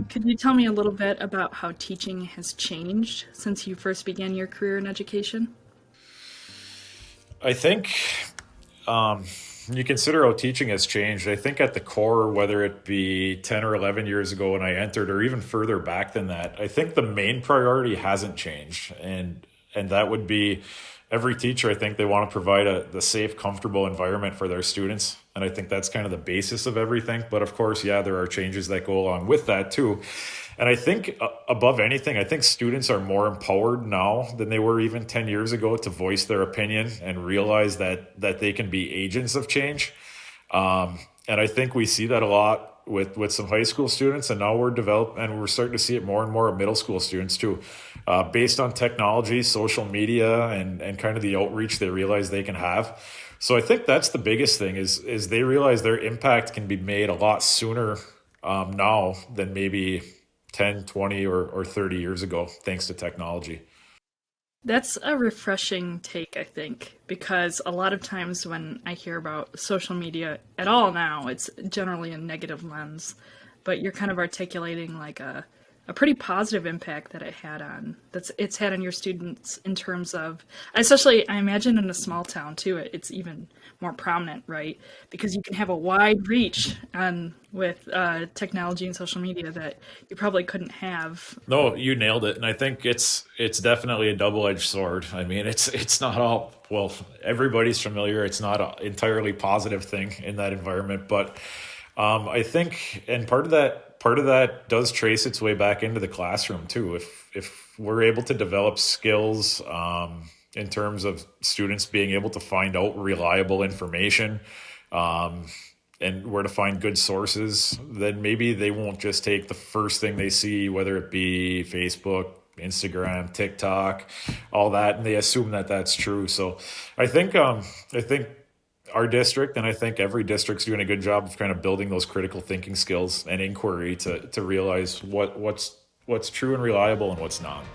Could you tell me a little bit about how teaching has changed since you first began your career in education? I think you consider how teaching has changed. I think at the core, whether it be 10 or 11 years ago when I entered, or even further back than that, I think the main priority hasn't changed. And that would be every teacher, I think they want to provide the safe, comfortable environment for their students. And I think that's kind of the basis of everything. But of course, yeah, there are changes that go along with that too. And I think above anything, I think students are more empowered now than they were even 10 years ago to voice their opinion and realize that they can be agents of change. And I think we see that a lot with some high school students, and now we're starting to see it more and more with middle school students too, based on technology, social media, and kind of the outreach they realize they can have. So I think that's the biggest thing is they realize their impact can be made a lot sooner now than maybe 10, 20, or 30 years ago, thanks to technology. That's a refreshing take, I think, because a lot of times when I hear about social media at all now, it's generally a negative lens. But you're kind of articulating like a pretty positive impact that it's had on your students in terms of, especially I imagine in a small town too, it's even more prominent, right? Because you can have a wide reach on with technology and social media that you probably couldn't have. No, you nailed it, and I think it's definitely a double-edged sword. I mean, it's not all well. Everybody's familiar. It's not an entirely positive thing in that environment, but I think, and part of that does trace its way back into the classroom too. If we're able to develop skills in terms of students being able to find out reliable information, and where to find good sources, then maybe they won't just take the first thing they see, whether it be Facebook, Instagram, TikTok, all that, and they assume that that's true. So I think our district, and I think every district's doing a good job of kind of building those critical thinking skills and inquiry to realize what's true and reliable and what's not.